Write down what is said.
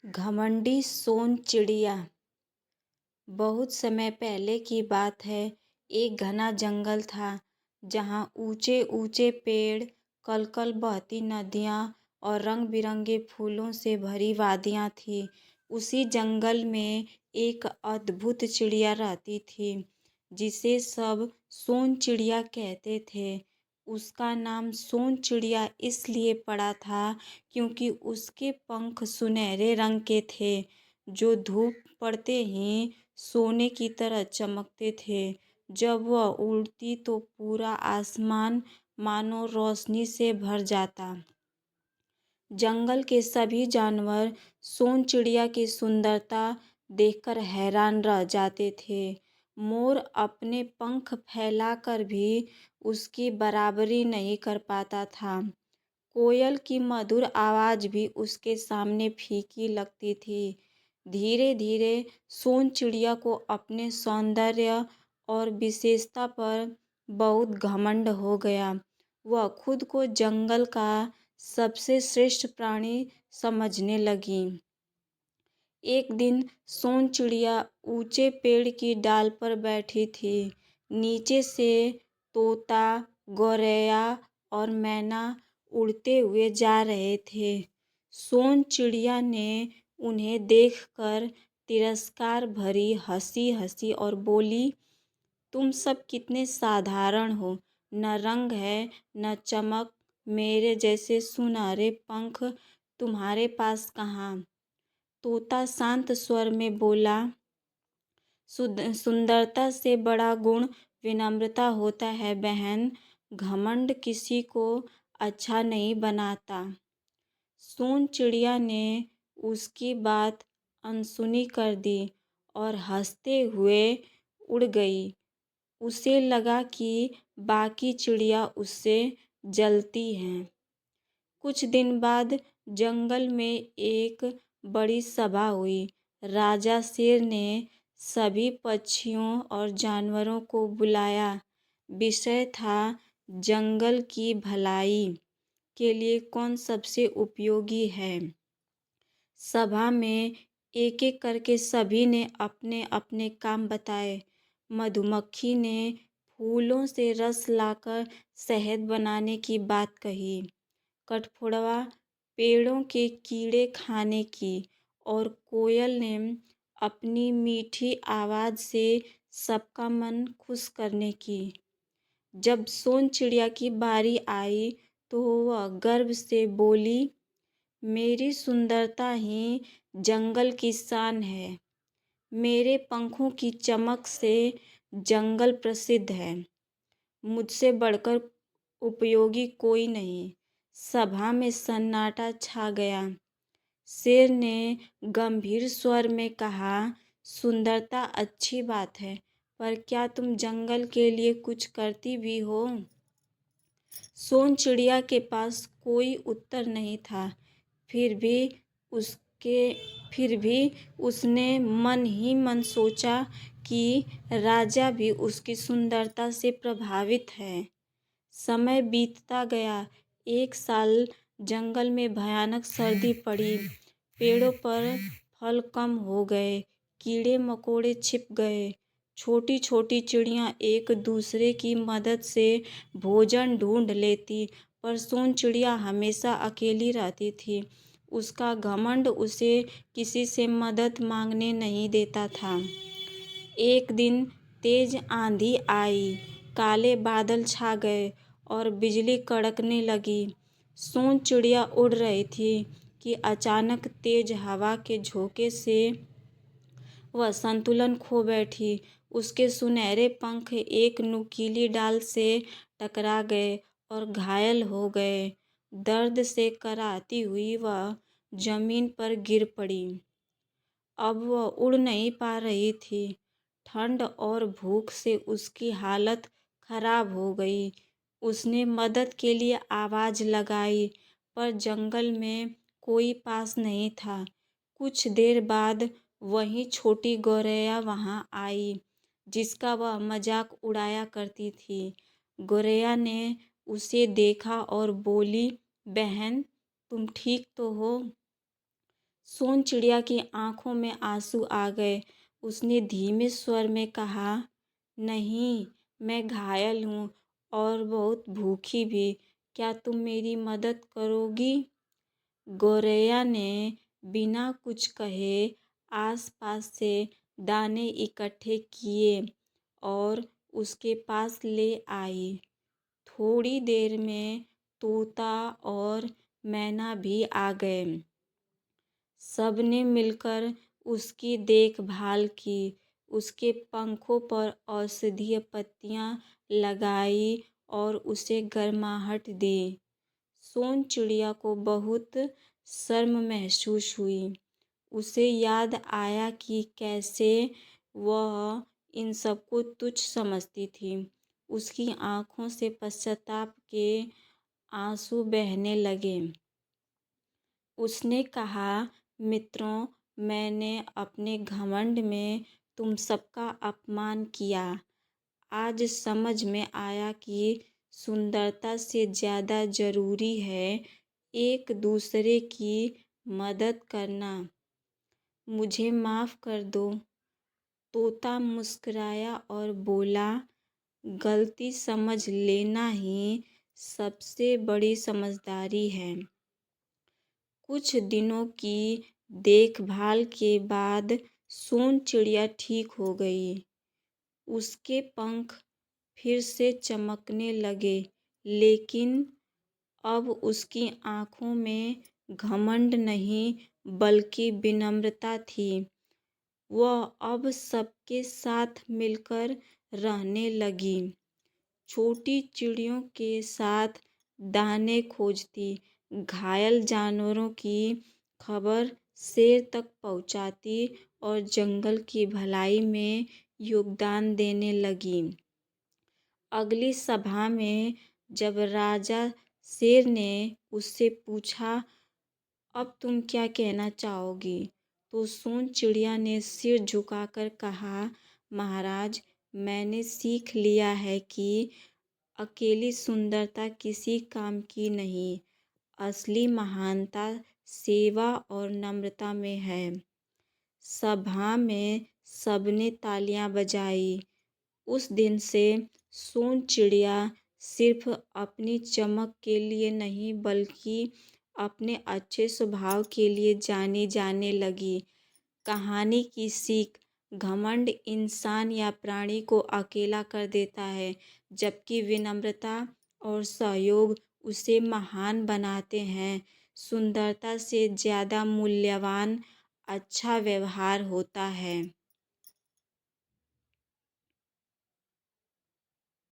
घमंडी सोन चिड़िया। बहुत समय पहले की बात है। एक घना जंगल था जहाँ ऊंचे ऊंचे पेड़, कलकल बहती नदियाँ और रंग बिरंगे फूलों से भरी वादियाँ थीं। उसी जंगल में एक अद्भुत चिड़िया रहती थी जिसे सब सोन चिड़िया कहते थे। उसका नाम सोन चिड़िया इसलिए पड़ा था क्योंकि उसके पंख सुनहरे रंग के थे जो धूप पड़ते ही सोने की तरह चमकते थे। जब वह उड़ती तो पूरा आसमान मानो रोशनी से भर जाता। जंगल के सभी जानवर सोन चिड़िया की सुंदरता देखकर हैरान रह जाते थे। मोर अपने पंख फैलाकर भी उसकी बराबरी नहीं कर पाता था। कोयल की मधुर आवाज़ भी उसके सामने फीकी लगती थी। धीरे धीरे सोन चिड़िया को अपने सौंदर्य और विशेषता पर बहुत घमंड हो गया। वह खुद को जंगल का सबसे श्रेष्ठ प्राणी समझने लगी। एक दिन सोन चिड़िया ऊंचे पेड़ की डाल पर बैठी थी। नीचे से तोता, गौरैया और मैना उड़ते हुए जा रहे थे। सोन चिड़िया ने उन्हें देखकर तिरस्कार भरी हंसी हंसी और बोली, तुम सब कितने साधारण हो। न रंग है न चमक। मेरे जैसे सुनहरे पंख तुम्हारे पास कहाँ। तोता शांत स्वर में बोला, सुंदरता से बड़ा गुण विनम्रता होता है बहन। घमंड किसी को अच्छा नहीं बनाता। सोन चिड़िया ने उसकी बात अनसुनी कर दी और हंसते हुए उड़ गई। उसे लगा कि बाकी चिड़िया उससे जलती हैं। कुछ दिन बाद जंगल में एक बड़ी सभा हुई। राजा शेर ने सभी पक्षियों और जानवरों को बुलाया। विषय था जंगल की भलाई के लिए कौन सबसे उपयोगी है। सभा में एक एक करके सभी ने अपने अपने काम बताए। मधुमक्खी ने फूलों से रस लाकर शहद बनाने की बात कही। कठफोड़वा पेड़ों के कीड़े खाने की और कोयल ने अपनी मीठी आवाज़ से सबका मन खुश करने की। जब सोन चिड़िया की बारी आई तो वह गर्व से बोली, मेरी सुंदरता ही जंगल की शान है। मेरे पंखों की चमक से जंगल प्रसिद्ध है। मुझसे बढ़कर उपयोगी कोई नहीं। सभा में सन्नाटा छा गया। शेर ने गंभीर स्वर में कहा, सुंदरता अच्छी बात है, पर क्या तुम जंगल के लिए कुछ करती भी हो। सोन चिड़िया के पास कोई उत्तर नहीं था। फिर भी उसने मन ही मन सोचा कि राजा भी उसकी सुंदरता से प्रभावित है। समय बीतता गया। एक साल जंगल में भयानक सर्दी पड़ी। पेड़ों पर फल कम हो गए। कीड़े मकोड़े छिप गए। छोटी छोटी चिड़ियाँ एक दूसरे की मदद से भोजन ढूंढ लेती, पर सोन चिड़िया हमेशा अकेली रहती थी। उसका घमंड उसे किसी से मदद मांगने नहीं देता था। एक दिन तेज आंधी आई। काले बादल छा गए और बिजली कड़कने लगी। सोन चिड़िया उड़ रही थी कि अचानक तेज हवा के झोंके से वह संतुलन खो बैठी। उसके सुनहरे पंख एक नुकीली डाल से टकरा गए और घायल हो गए। दर्द से कराहती हुई वह जमीन पर गिर पड़ी। अब वह उड़ नहीं पा रही थी। ठंड और भूख से उसकी हालत खराब हो गई। उसने मदद के लिए आवाज़ लगाई, पर जंगल में कोई पास नहीं था। कुछ देर बाद वही छोटी गौरैया वहाँ आई, जिसका वह मजाक उड़ाया करती थी। गौरैया ने उसे देखा और बोली, बहन तुम ठीक तो हो। सोन चिड़िया की आंखों में आंसू आ गए। उसने धीमे स्वर में कहा, नहीं, मैं घायल हूँ और बहुत भूखी भी। क्या तुम मेरी मदद करोगी? गौरैया ने बिना कुछ कहे आसपास से दाने इकट्ठे किए और उसके पास ले आई। थोड़ी देर में तोता और मैना भी आ गए। सबने मिलकर उसकी देखभाल की। उसके पंखों पर औषधीय पत्तियां लगाई और उसे गर्माहट दी। सोन चिड़िया को बहुत शर्म महसूस हुई। उसे याद आया कि कैसे वह इन सबको तुच्छ समझती थी। उसकी आंखों से पश्चाताप के आंसू बहने लगे। उसने कहा, मित्रों, मैंने अपने घमंड में तुम सबका अपमान किया। आज समझ में आया कि सुंदरता से ज़्यादा ज़रूरी है एक दूसरे की मदद करना। मुझे माफ़ कर दो। तोता मुस्कुराया और बोला, गलती समझ लेना ही सबसे बड़ी समझदारी है। कुछ दिनों की देखभाल के बाद सोन चिड़िया ठीक हो गई। उसके पंख फिर से चमकने लगे, लेकिन अब उसकी आंखों में घमंड नहीं बल्कि विनम्रता थी। वह अब सबके साथ मिलकर रहने लगी। छोटी चिड़ियों के साथ दाने खोजती, घायल जानवरों की खबर शेर तक पहुंचाती और जंगल की भलाई में योगदान देने लगी। अगली सभा में जब राजा शेर ने उससे पूछा, अब तुम क्या कहना चाहोगी? तो सोन चिड़िया ने सिर झुकाकर कहा, महाराज, मैंने सीख लिया है कि अकेली सुंदरता किसी काम की नहीं। असली महानता सेवा और नम्रता में है। सभा में सबने तालियां बजाई। उस दिन से सोन चिड़िया सिर्फ अपनी चमक के लिए नहीं बल्कि अपने अच्छे स्वभाव के लिए जानी जाने लगी। कहानी की सीख, घमंड इंसान या प्राणी को अकेला कर देता है, जबकि विनम्रता और सहयोग उसे महान बनाते हैं। सुंदरता से ज़्यादा मूल्यवान अच्छा व्यवहार होता है।